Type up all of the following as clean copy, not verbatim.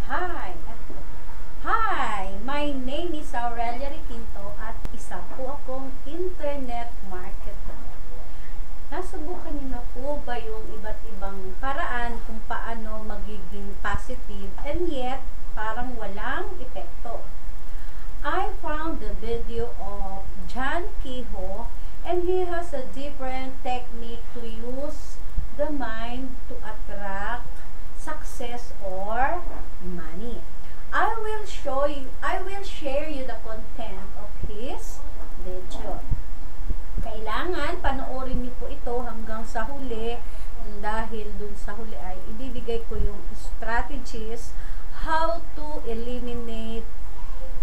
Hi! Hi! My name is Aurelia Riquinto at isa po akong internet marketer. Nasubukan niyo na po ba yung iba't ibang paraan kung paano magiging positive and yet parang walang epekto? I found the video of John Kehoe and he has a different technique to use the mind to attract success or money. I will share you the content of his video. Kailangan panoorin niyo po ito hanggang sa huli dahil dun sa huli ay ibibigay ko yung strategies how to eliminate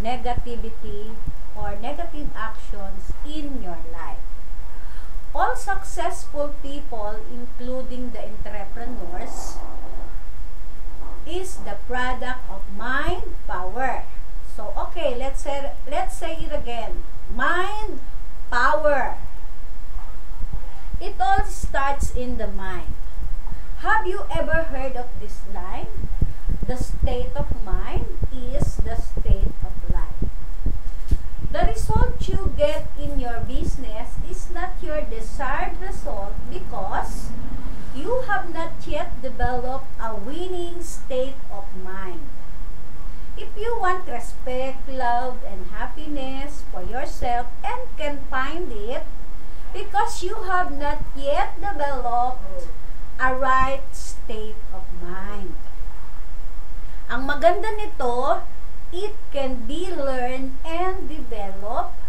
negativity or negative actions in your life. All successful people, including the entrepreneurs, is the product of mind power. So, okay, let's say it again. Mind power. It all starts in the mind. Have you ever heard of this line? The state of mind is the state of life. The result you get in your business is not your desired result because you have not yet developed a winning state of mind. If you want respect, love, and happiness for yourself and can find it because you have not yet developed a right state of mind. Ang maganda nito, it can be learned and developed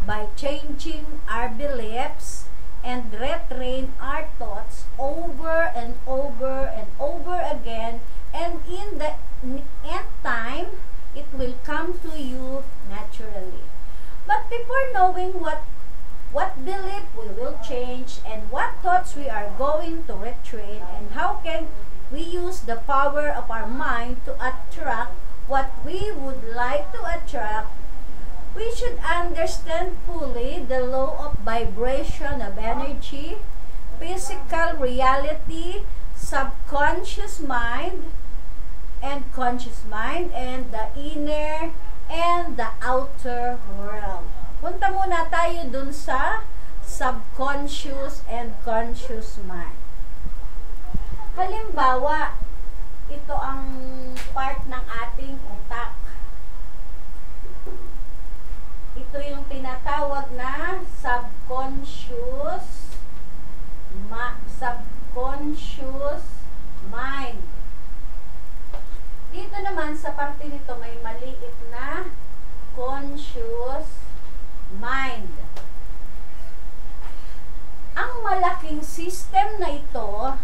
by changing our beliefs and retrain our thoughts over and over and over again, and in the end time it will come to you naturally. But before knowing what belief we will change and what thoughts we are going to retrain and how can we use the power of our mind to attract what we would like to attract, we should understand fully the law of vibration of energy, physical reality, subconscious mind, and conscious mind, and the inner and the outer world. Punta muna tayo dun sa subconscious and conscious mind. Halimbawa, ito ang part ng ating utak. Ito yung tinatawag na subconscious mind. Dito naman sa parte nito may maliit na conscious mind. Ang malaking system na ito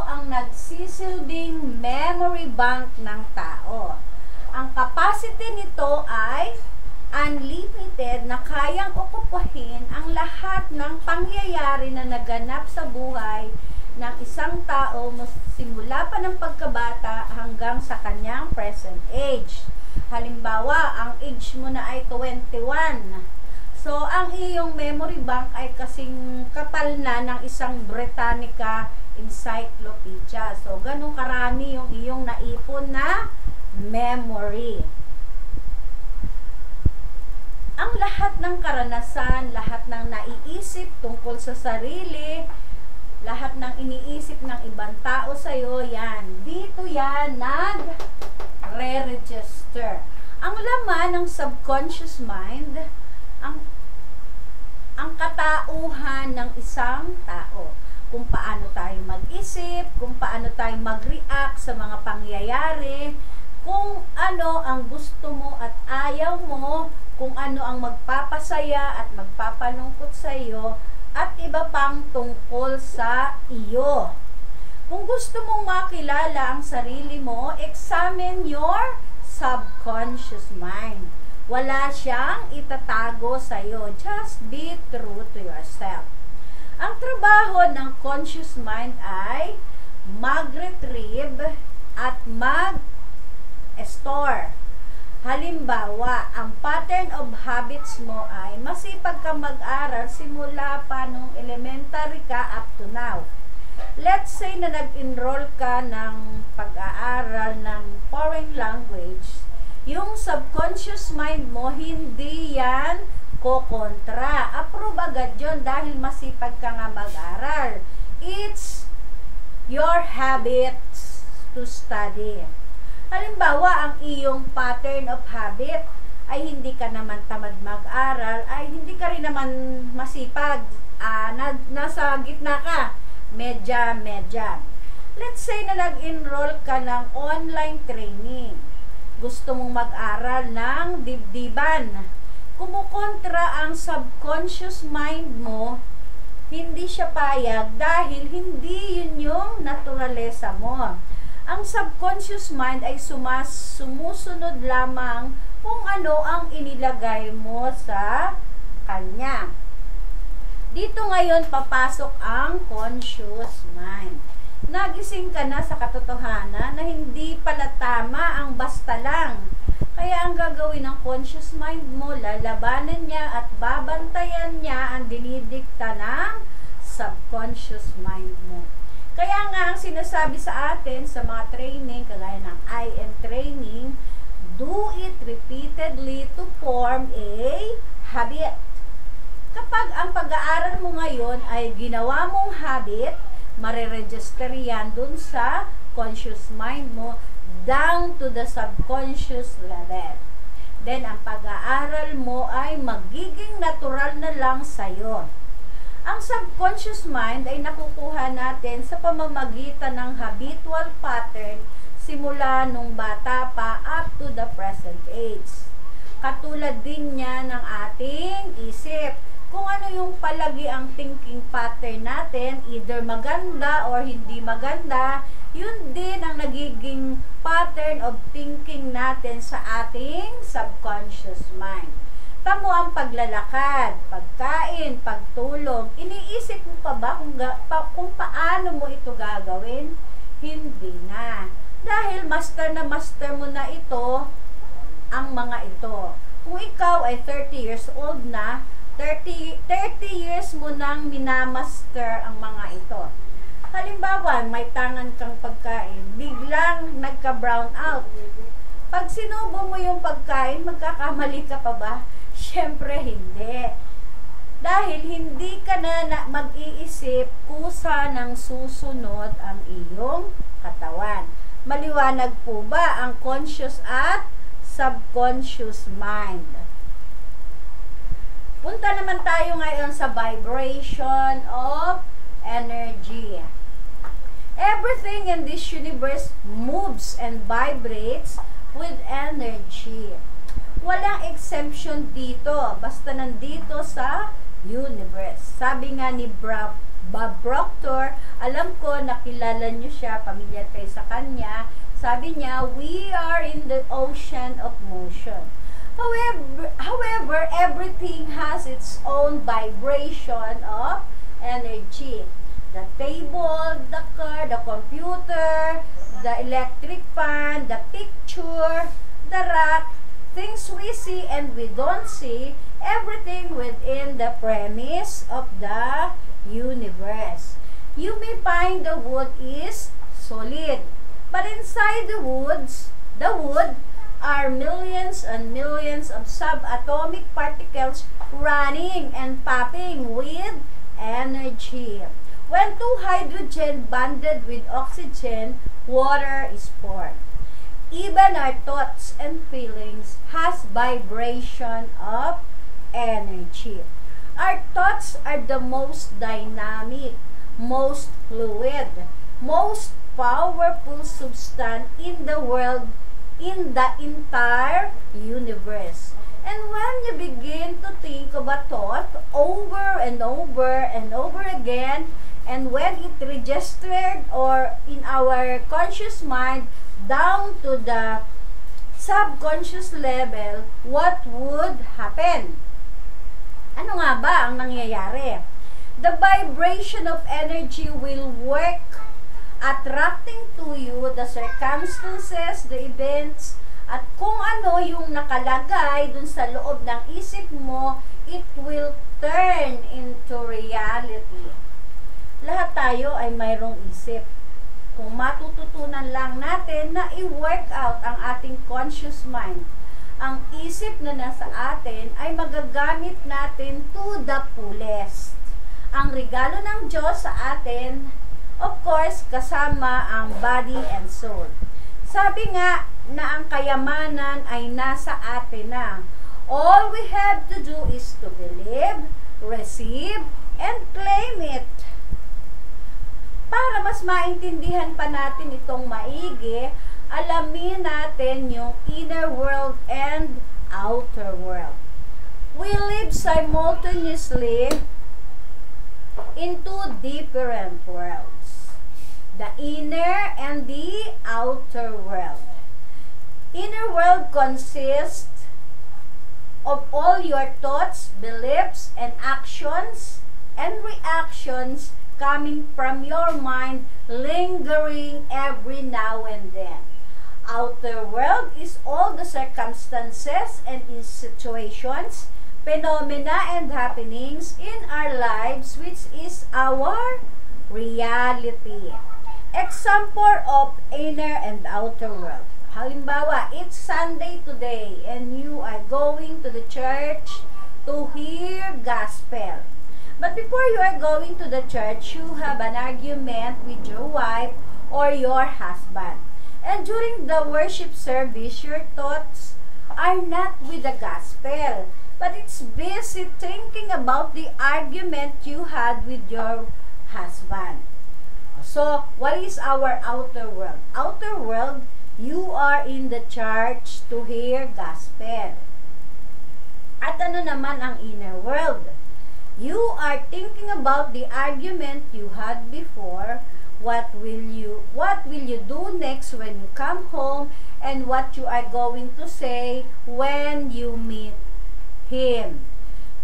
ang nagsisilbing memory bank ng tao. Ang capacity nito ay unlimited na kayang okupahin ang lahat ng pangyayari na naganap sa buhay ng isang tao simula pa ng pagkabata hanggang sa kanyang present age. Halimbawa, ang age mo na ay 21. So, ang iyong memory bank ay kasing kapal na ng isang Britannica encyclopedia. So, ganun karami yung iyong naipon na memory. Ang lahat ng karanasan, lahat ng naiisip tungkol sa sarili, lahat ng iniisip ng ibang tao sa'yo, yan. Dito yan, nag-re-register. Ang laman ng subconscious mind, ang katauhan ng isang tao. Kung paano tayo mag-isip, kung paano tayo mag-react sa mga pangyayari, kung ano ang gusto mo at ayaw mo, kung ano ang magpapasaya at magpapalungkot sa iyo, at iba pang tungkol sa iyo. Kung gusto mong makilala ang sarili mo, examine your subconscious mind. Wala siyang itatago sa iyo. Just be true to yourself. Ang trabaho ng conscious mind ay mag-retrieve at mag-store. Halimbawa, ang pattern of habits mo ay masipag ka mag-aral simula pa nung elementary ka up to now. Let's say na nag-enroll ka ng pag-aaral ng foreign language, yung subconscious mind mo, hindi yan kokontra. Approve agad yun dahil masipag ka nga mag-aral. It's your habits to study. Halimbawa, ang iyong pattern of habit ay hindi ka naman tamad mag-aral, ay hindi ka rin naman masipag, nasa gitna ka, medya. Let's say na nag-enroll ka ng online training. Gusto mong mag-aral ng dibdiban. Kumukontra ang subconscious mind mo, hindi siya payag dahil hindi yun yung naturalesa mo. Ang subconscious mind ay sumusunod lamang kung ano ang inilagay mo sa kanya. Dito ngayon papasok ang conscious mind. Nagising ka na sa katotohanan na hindi pala tama ang basta lang. Kaya ang gagawin ng conscious mind mo, lalabanan niya at babantayan niya ang dinidikta ng subconscious mind mo. Kaya nga ang sinasabi sa atin sa mga training, kagaya ng IM training, do it repeatedly to form a habit. Kapag ang pag-aaral mo ngayon ay ginawa mong habit, mariregister yan dun sa conscious mind mo down to the subconscious level. Then, ang pag-aaral mo ay magiging natural na lang sa'yo. Ang subconscious mind ay nakukuha natin sa pamamagitan ng habitual pattern simula nung bata pa up to the present age. Katulad din niya ng ating isip. Kung ano yung palagi ang thinking pattern natin, either maganda or hindi maganda, yun din ang nagiging pattern of thinking natin sa ating subconscious mind. Tamo ang paglalakad, pagkain, pagtulog. Iniisip mo pa ba kung paano mo ito gagawin? Hindi na. Dahil master na master mo na ito, ang mga ito. Kung ikaw ay 30 years old na, 30 years mo nang minamaster ang mga ito. Halimbawa, may tangan kang pagkain, biglang nagka-brown out. Pag sinubo mo yung pagkain, magkakamali ka pa ba? Siyempre hindi. Dahil hindi ka na mag-iisip kusa ng susunod ang iyong katawan. Maliwanag po ba ang conscious at subconscious mind? Punta naman tayo ngayon sa vibration of energy. Everything in this universe moves and vibrates with energy. Walang exemption dito, basta nandito sa universe. Sabi nga ni Bob Proctor, alam ko nakilala niyo siya, pamilyar kayo sa kanya. Sabi niya, we are in the ocean of motion. However, everything has its own vibration of energy. The table, the car, the computer, the electric fan, the picture, the rock, things we see and we don't see, everything within the premise of the universe. You may find the wood is solid, but inside the wood are millions and millions of subatomic particles running and popping with energy. When two hydrogen bonded with oxygen, water is formed. Even our thoughts and feelings has vibration of energy. Our thoughts are the most dynamic, most fluid, most powerful substance in the world, in the entire universe. And when you begin to think of a thought over and over and over again, and when it registered or in our conscious mind down to the subconscious level, what would happen? Ano nga ba ang nangyayari? The vibration of energy will work, attracting to you the circumstances, the events, at kung ano yung nakalagay dun sa loob ng isip mo, it will turn into reality. Lahat tayo ay mayroong isip. Kung matututunan lang natin na i-work out ang ating conscious mind, ang isip na nasa atin ay magagamit natin to the fullest. Ang regalo ng Diyos sa atin, of course, kasama ang body and soul. Sabi nga na ang kayamanan ay nasa atin na. All we have to do is to believe, receive, and claim it. Para mas maintindihan pa natin itong maigi, alamin natin yung inner world and outer world. We live simultaneously in two different worlds, the inner and the outer world. Inner world consists of all your thoughts, beliefs, and actions and reactions coming from your mind, lingering every now and then. Outer world is all the circumstances and situations, phenomena and happenings in our lives, which is our reality. Example of inner and outer world. Halimbawa, it's Sunday today and you are going to the church to hear gospel. But before you are going to the church, you have an argument with your wife or your husband. And during the worship service, your thoughts are not with the gospel, but it's busy thinking about the argument you had with your husband. So, what is our outer world? Outer world, you are in the church to hear gospel. At ano naman ang inner world? You are thinking about the argument you had before. What will you do next when you come home, and what you are going to say when you meet him.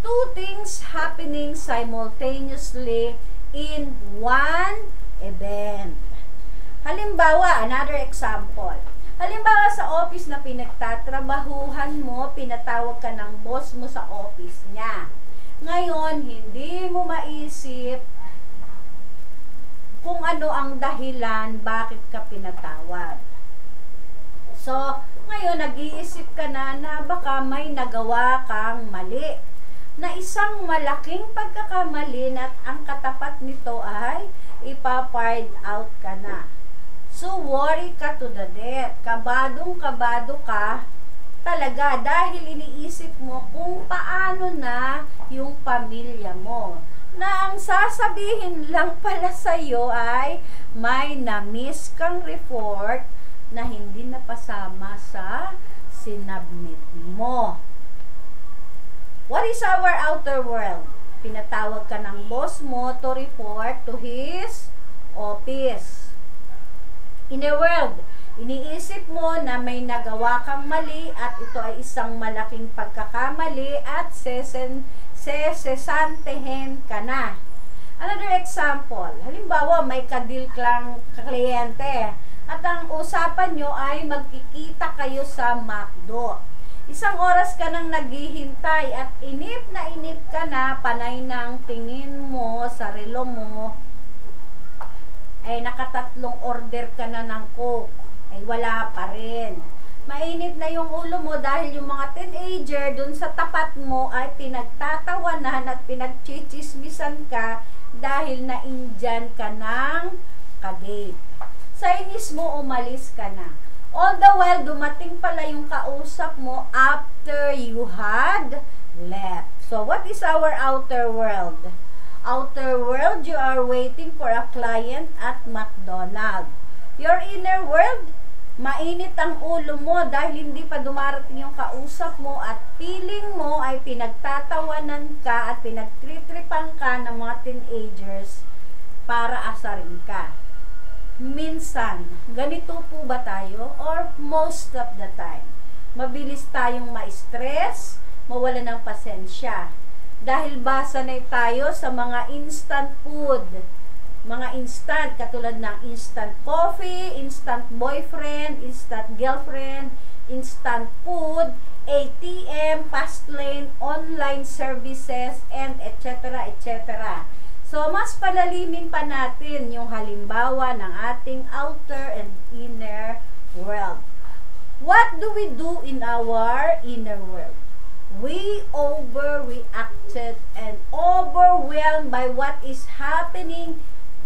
Two things happening simultaneously in one event. Halimbawa, another example. Halimbawa sa office na pinagtatrabahuhan mo, pinatawag ka ng boss mo sa office niya. Ngayon, hindi mo maisip kung ano ang dahilan bakit ka pinatawag. So, ngayon, nag-iisip ka na baka may nagawa kang mali. Na isang malaking pagkakamali at ang katapat nito ay ipa-find out ka na. So, worry ka to the death. Kabadong-kabado ka talaga dahil iniisip mo kung paano na yung pamilya mo. Na ang sasabihin lang pala sa'yo ay may na-miss kang report na hindi napasama sa sinubmit mo. What is our outer world? Pinatawag ka ng boss mo to report to his office. Inner world, iniisip mo na may nagawa kang mali at ito ay isang malaking pagkakamali at sesesantehin ka na. Another example, halimbawa may kadil kang kliyente at ang usapan nyo ay magkikita kayo sa McDo. Isang oras ka nang naghihintay at inip ka na, panay ng tingin mo sa relo mo, ay nakatatlong order ka na ng Coke, ay wala pa rin. Mainit na yung ulo mo dahil yung mga teenager dun sa tapat mo ay pinagtatawanan at pinagchichismisan ka dahil na-indyan ka ng kadate. Sa inis mo, umalis ka na. All the while, dumating pala yung kausap mo after you had left. So, what is our outer world? Outer world, you are waiting for a client at McDonald's. Your inner world, mainit ang ulo mo dahil hindi pa dumarating yung kausap mo at feeling mo ay pinagtatawanan ka at pinagtritripan ka ng mga teenagers para asarin ka. Minsan, ganito po ba tayo? Or most of the time, mabilis tayong ma-stress, mawala ng pasensya. Dahil basanay tayo sa mga instant food. Mga instant, katulad ng instant coffee, instant boyfriend, instant girlfriend, instant food, ATM, fast lane, online services, and etc. etc. So, mas palalimin pa natin yung halimbawa ng ating outer and inner world. What do we do in our inner world? We overreacted and overwhelmed by what is happening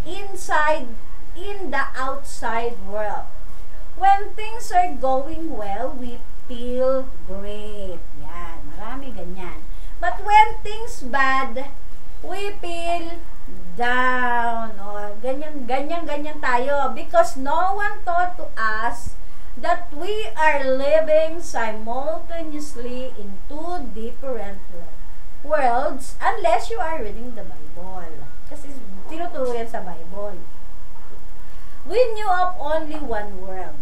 inside in the outside world. When things are going well, we feel great. Yan, marami ganyan. But when things bad, we feel down. O, ganyan tayo. Because no one taught to us that we are living simultaneously in two different worlds unless you are reading the Bible. Kasi tinuturo yan sa Bible. We knew of only one world.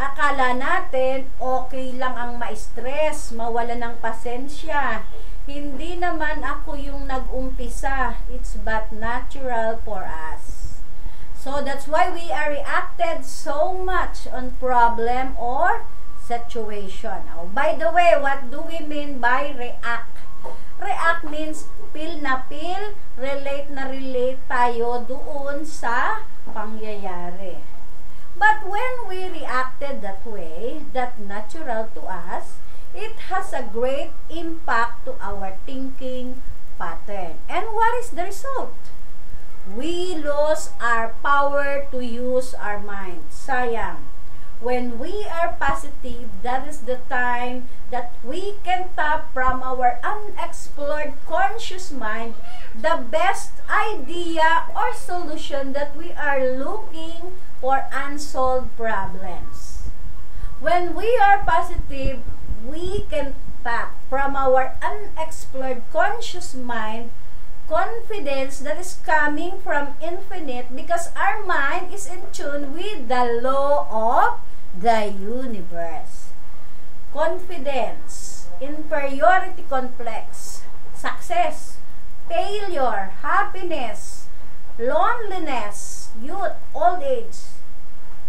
Akala natin okay lang ang ma-stress, mawala ng pasensya. Hindi naman ako yung nag-umpisa. It's but natural for us. So that's why we are reacted so much on problem or situation. Oh, by the way, what do we mean by react? React means feel na feel, relate na relate tayo doon sa pangyayari. But when we reacted that way, that natural to us, it has a great impact to our thinking pattern. And what is the result? We lose our power to use our mind. Sayang. When we are positive, that is the time that we can tap from our unexplored conscious mind the best idea or solution that we are looking for unsolved problems. When we are positive, we can tap from our unexplored conscious mind confidence that is coming from infinite because our mind is in tune with the law of the universe. Confidence, inferiority complex, success, failure, happiness, loneliness, youth, old age.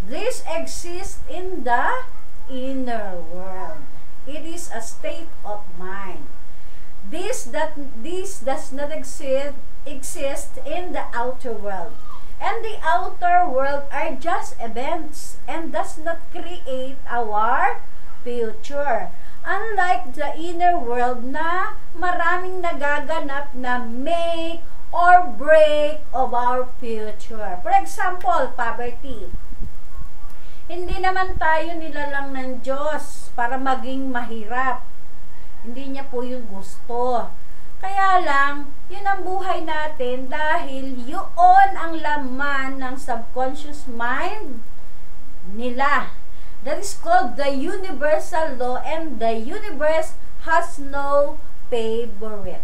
This exists in the inner world. It is a state of mind. This does not exist in the outer world. And the outer world are just events and does not create our future. Unlike the inner world na maraming nagaganap na make or break of our future. For example, poverty. Hindi naman tayo nilalang ng Diyos para maging mahirap. Hindi niya po yung gusto. Kaya lang, yun ang buhay natin dahil yun ang laman ng subconscious mind nila. That is called the universal law and the universe has no favorite.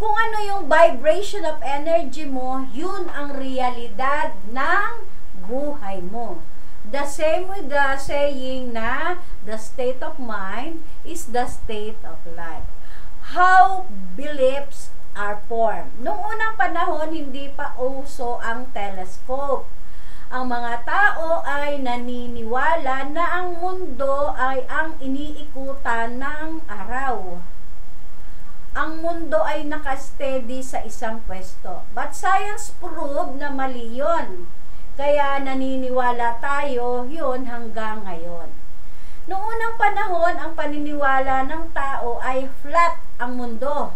Kung ano yung vibration of energy mo, yun ang realidad ng buhay mo. The same with the saying na the state of mind is the state of life. How beliefs are formed. Noong unang panahon, hindi pa uso ang telescope. Ang mga tao ay naniniwala na ang mundo ay ang iniikutan ng araw. Ang mundo ay nakasteady sa isang pwesto. But science proved na mali yun. Kaya naniniwala tayo yun hanggang ngayon. Noong unang panahon, ang paniniwala ng tao ay flat ang mundo.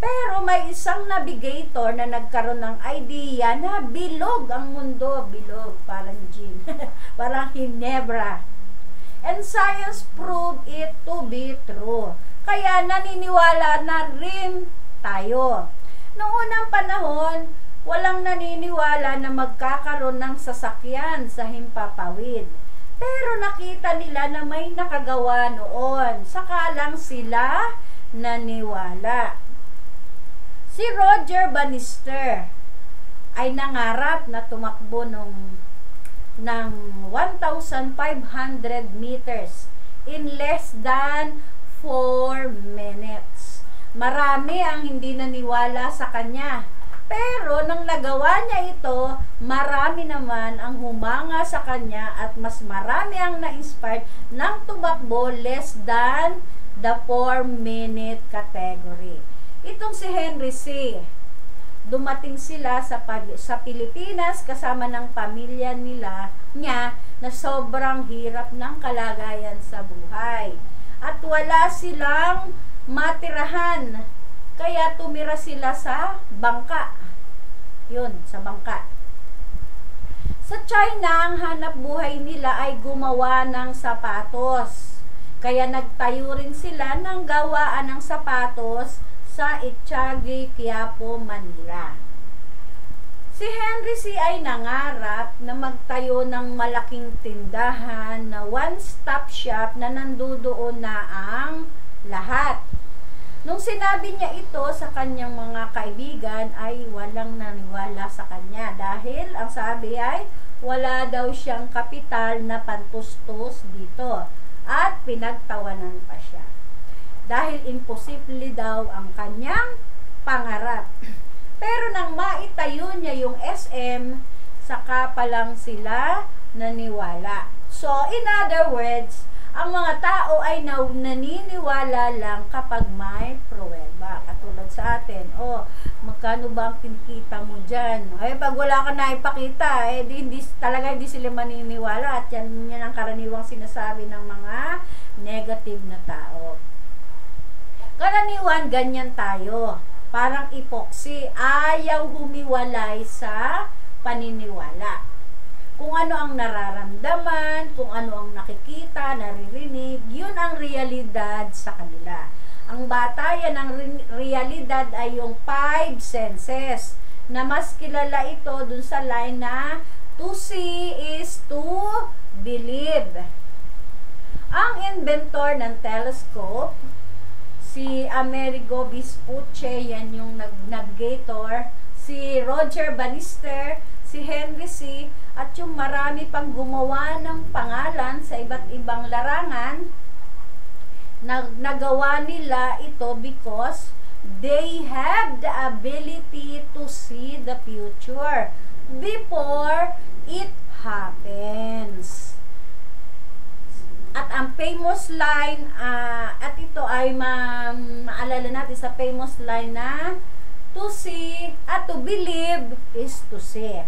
Pero may isang navigator na nagkaroon ng idea na bilog ang mundo. Bilog, parang gin. Parang Hinebra. And science proved it to be true. Kaya naniniwala na rin tayo. Noong unang panahon, walang naniniwala na magkakaroon ng sasakyan sa himpapawid. Pero nakita nila na may nakagawa noon. Saka lang sila naniwala. Si Roger Bannister ay nangarap na tumakbo ng 1,500 meters in less than 4 minutes. Marami ang hindi naniwala sa kanya. Pero nang nagawa niya ito, marami naman ang humanga sa kanya at mas marami ang na-inspired ng tumakbo less than the 4-minute category. Itong si Henry C. dumating sila sa Pilipinas kasama ng pamilya niya na sobrang hirap ng kalagayan sa buhay. At wala silang matirahan. Kaya tumira sila sa bangka. Yun, sa bangka. Sa China, ang hanap buhay nila ay gumawa ng sapatos. Kaya nagtayo rin sila ng gawaan ng sapatos sa Itiagi, Quiapo, Manila. Si Henry C. ay nangarap na magtayo ng malaking tindahan na one-stop shop na nandoon na ang lahat. Nung sinabi niya ito sa kanyang mga kaibigan ay walang naniwala sa kanya dahil ang sabi ay wala daw siyang kapital na pantustos dito at pinagtawanan pa siya. Dahil imposible daw ang kanyang pangarap. Pero nang maitayo niya yung SM, saka pa lang sila naniwala. So, in other words, ang mga tao ay naniniwala lang kapag may pruweba. Katulad sa atin, magkano ba ang kinikita mo dyan? Ay, pag wala ka na ipakita, hindi sila maniniwala. At yan ang karaniwang sinasabi ng mga negative na tao. Karaniwan, ganyan tayo. Parang epoxy, ayaw humiwalay sa paniniwala. Kung ano ang nararamdaman, kung ano ang nakikita, naririnig, yun ang realidad sa kanila. Ang batayan ng realidad ay yung 5 senses, na mas kilala ito dun sa line na to see is to believe. Ang inventor ng telescope, si Amerigo Vespucci, yan yung navigator, si Roger Bannister, si Henry C., at yung marami pang gumawa ng pangalan sa iba't ibang larangan, nagawa nila ito because they have the ability to see the future before it happens. At ang famous line, at ito ay maalala natin sa famous line na to see at to believe is to see.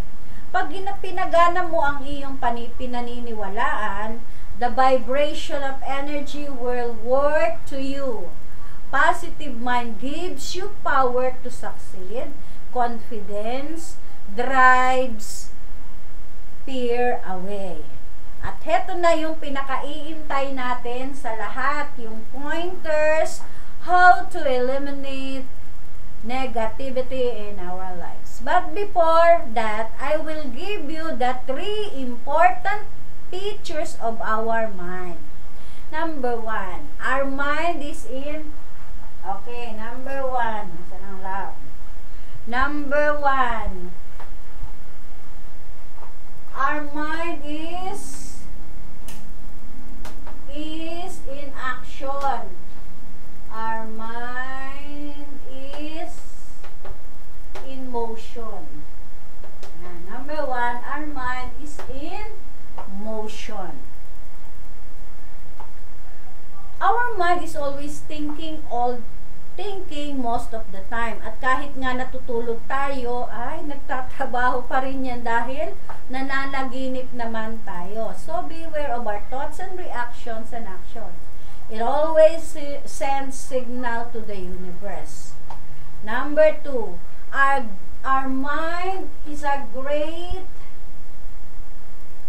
Pag pinagana mo ang iyong pinaniniwalaan, the vibration of energy will work to you. Positive mind gives you power to succeed. Confidence drives fear away. At heto na yung pinakaiintay natin sa lahat, yung pointers, how to eliminate negativity in our lives. But before that, I will give you the 3 important features of our mind. Number 1, our mind is in, number 1, nasa ng lab? Number 1, our mind is in action. Our mind is in motion. Number 1, our mind is in motion. Our mind is always thinking most of the time. At kahit nga natutulog tayo, ay nagtatrabaho pa rin yan dahil nananaginip naman tayo. So, beware of our thoughts and reactions and actions. It always sends signal to the universe. Number 2, our mind is a great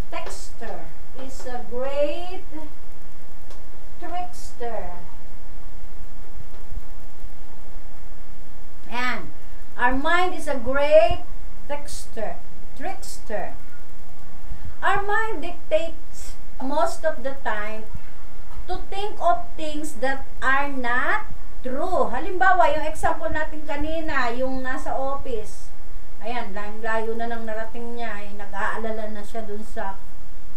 texter, is a great trickster. And our mind is a great trickster. Our mind dictates most of the time to think of things that are not true. Halimbawa, yung example natin kanina, yung nasa office. Ayan, layo na nang narating niya, nag-aalala na siya dun sa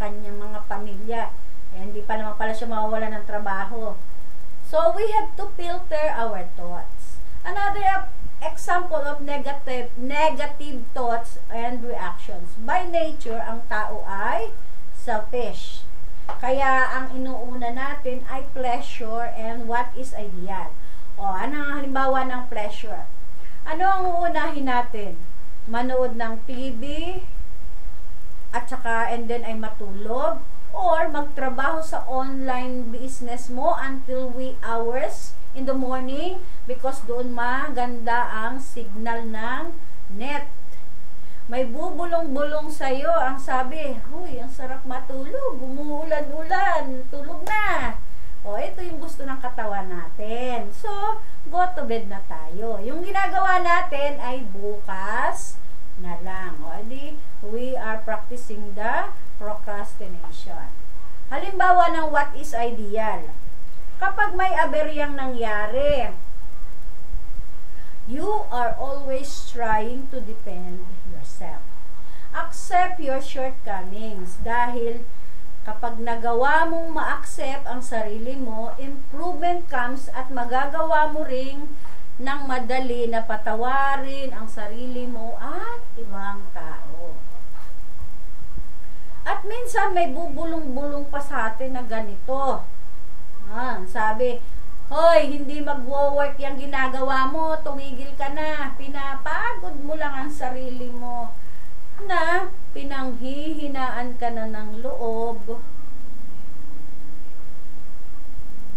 kanyang mga pamilya. Hindi pa naman pala siya mawawala ng trabaho. So, we have to filter our thoughts. Another example of negative thoughts and reactions. By nature, ang tao ay selfish. Kaya, ang inuuna natin ay pleasure and what is ideal. Ano ang halimbawa ng pleasure? Ano ang uunahin natin? Manood ng TV, at saka and then ay matulog, or magtrabaho sa online business mo until wee hours in the morning because doon maganda ang signal ng net. May bubulong-bulong sa'yo, ang sabi, huy, ang sarap matulog, umuulan-ulan, tulog na. O, ito yung gusto ng katawan natin. So, go to bed na tayo. Yung ginagawa natin ay bukas na lang. O, di, we are practicing the procrastination. Halimbawa ng what is ideal. Kapag may aberyang nangyari, you are always trying to defend yourself. Accept your shortcomings dahil kapag nagawa mong ma-accept ang sarili mo, improvement comes at magagawa mo ring ng madali na patawarin ang sarili mo at ibang tao. At minsan may bubulong-bulong pa sa atin na ganito. Sabi, hoy, hindi magwo-work yung ginagawa mo, tumigil ka na, pinapagod mo lang ang sarili mo, na pinanghihinaan ka na ng loob,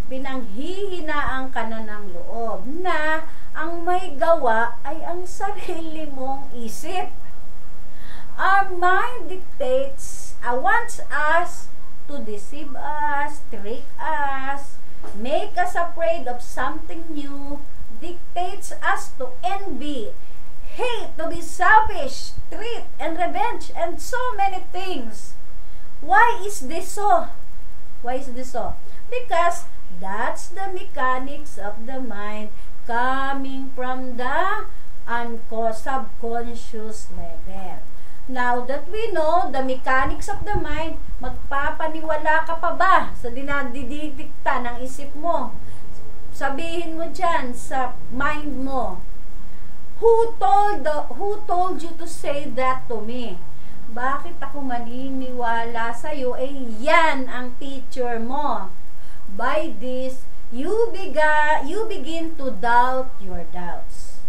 pinanghihinaan ka na ng loob, na ang may gawa ay ang sarili mong isip. Our mind dictates, wants us to deceive us, trick us, make us afraid of something new, dictates us to envy, hate, to be selfish, treat, and revenge, and so many things. Why is this so? Why is this so? Because that's the mechanics of the mind coming from the subconscious level. Now that we know the mechanics of the mind, magpapaniwala ka pa ba sa dinadidikta ng isip mo? Sabihin mo dyan sa mind mo, who told you to say that to me? Bakit ako maniniwala sa'yo? Yan ang teacher mo. By this, you begin to doubt your doubts.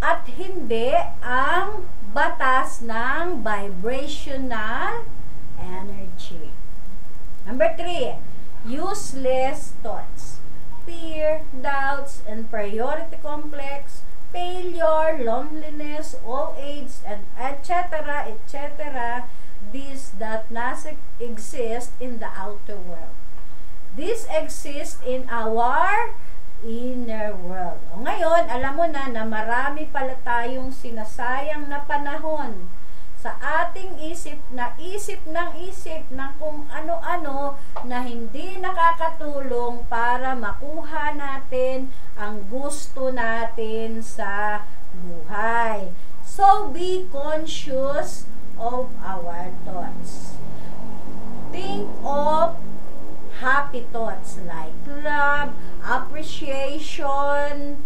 At hindi ang batas ng vibrational energy. Number 3, useless thoughts. Fear, doubts, and priority complex, failure, loneliness, old age, and etc., etc. These that not exist in the outer world. This exists in our inner world. O ngayon, alam mo na marami pala tayong sinasayang na panahon sa ating isip ng kung ano-ano na hindi nakakatulong para makuha natin ang gusto natin sa buhay. So, be conscious of our thoughts. Think of happy thoughts like love, appreciation,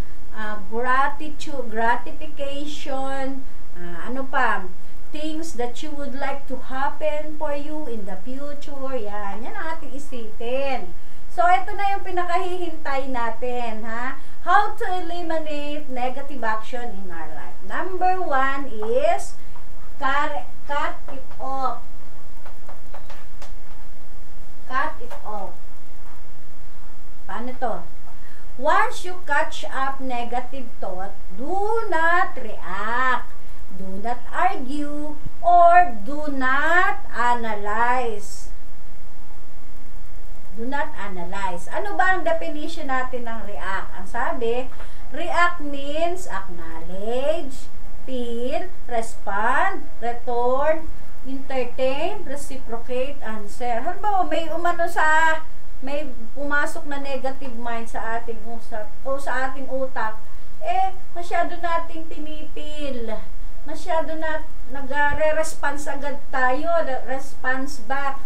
gratitude, gratification, things that you would like to happen for you in the future. Yan ang ating isipin. So, ito na yung pinakahihintay natin, ha? How to eliminate negative action in our life. Number 1 is cut it off. Cut it off. Paano to? Once you catch up negative thought, do not react, do not argue, or do not analyze. Do not analyze. Ano ba ang definition natin ng react? Ang sabi, react means acknowledge, feel, respond, return, entertain, reciprocate, answer. Halimbawa, may pumasok na negative mind sa ating sa ating utak, masyado nating pinipil, masyado na nagre-response agad tayo, response back.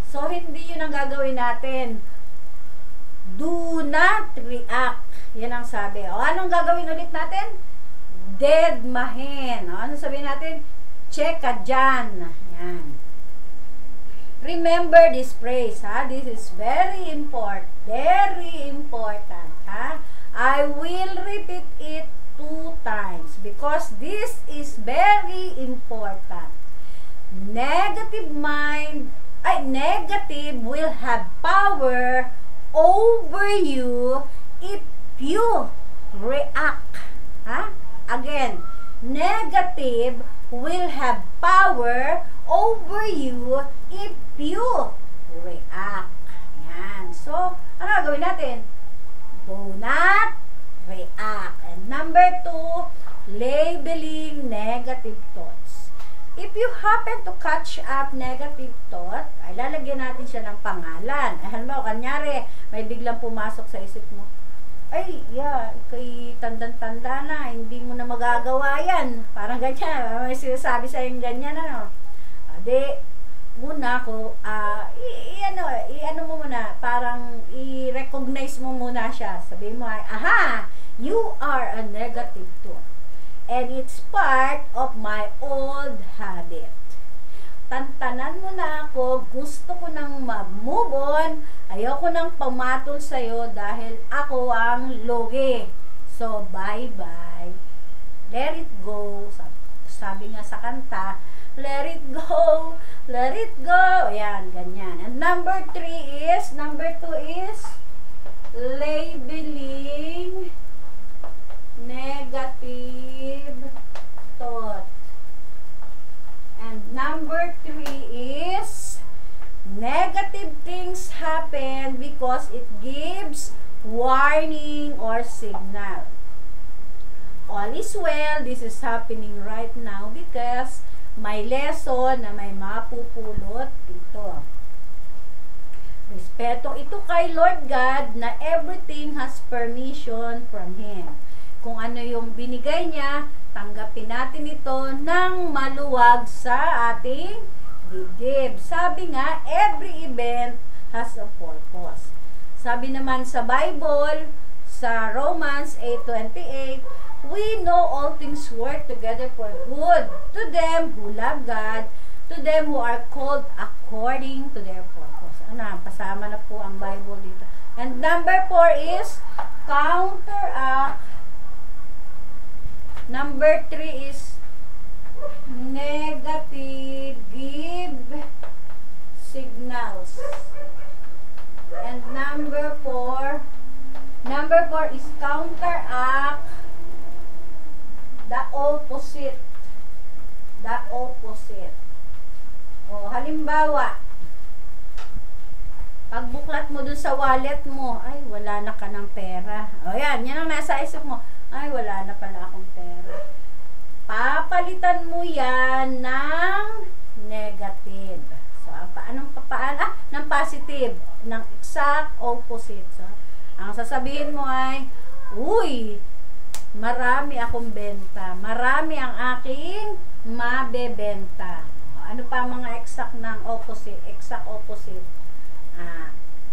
So, hindi yun ang gagawin natin. Do not react. Yan ang sabi. O, anong gagawin ulit natin? Deadmahin. O, ano sabihin natin? Check ka dyan. Yan. Remember this phrase, ha? This is very important. Very important, ha? I will repeat it 2 times because this is very important. Negative will have power over you if you react. Again, negative will have power over you if you react. Yan. So, ano gagawin natin? Do not react. And number 2, labeling negative thoughts. If you happen to catch up negative thought, ay lalagyan natin siya ng pangalan. Halimbawa, kanyari, may biglang pumasok sa isip mo, ay, kay tandang-tanda na, hindi mo na magagawa yan. Parang ganyan, may sinasabi sa yung ganyan, ano. Muna ko, i-ano mo muna, parang i-recognize mo muna siya. Sabihin mo ay, you are a negative thought. And it's part of my old habit. Tantanan mo na ako, gusto ko nang mag-move on, ayoko nang pamatol sa'yo dahil ako ang logi. So, bye-bye. Let it go. Sabi nga sa kanta, let it go, let it go. Ayan, ganyan. And number 2 is, labeling negative thought. And number 3 is, negative things happen because it gives warning or signal. All is well, this is happening right now because may lesson na may mapupulot dito. Respeto ito kay Lord God na everything has permission from Him. Kung ano yung binigay niya, tanggapin natin ito ng maluwag sa ating dibdib. Sabi nga, every event has a purpose. Sabi naman sa Bible, sa Romans 8:28, we know all things work together for good to them who love God, to them who are called according to their purpose. Pasama na po ang Bible dito. And number 4 is counteract. Number 3 is negative, give signals. And number 4 is counteract the opposite. The opposite. O, halimbawa, pagbuklat mo dun sa wallet mo, ay, wala na ka ng pera. O, yan ang nasa isip mo. Ay, wala na pala akong pera. Papalitan mo yan ng negative. So, ng positive. Ng exact opposite. So, ang sasabihin mo ay, uy, marami akong benta. Marami ang aking mabebenta. Ano pa mga exact ng opposite? Exact opposite.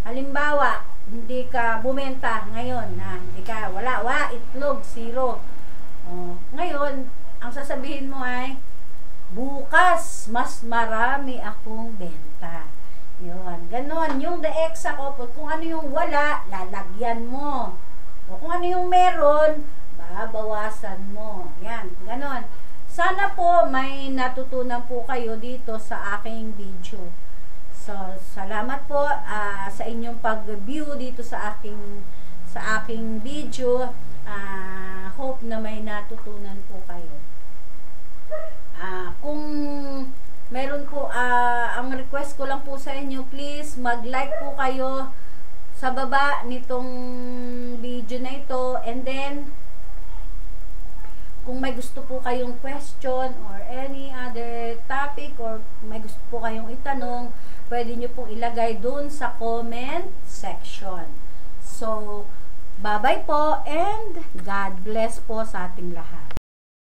Halimbawa, hindi ka bumenta ngayon, hindi ka, wala, itlog, 0. Ngayon, ang sasabihin mo ay, bukas, mas marami akong benta. Yun, ganon. Yung the exact opposite, kung ano yung wala, lalagyan mo. O kung ano yung meron, babawasan mo. Yan, ganon. Sana po may natutunan po kayo dito sa aking video. So, salamat po sa inyong pag-view dito sa aking video. Hope na may natutunan po kayo. Kung meron po, ang request ko lang po sa inyo, please mag-like po kayo sa baba nitong video na ito. And then, kung may gusto po kayong question or any other topic or may gusto po kayong itanong, pwede nyo pong ilagay dun sa comment section. So, bye-bye po and God bless po sa ating lahat.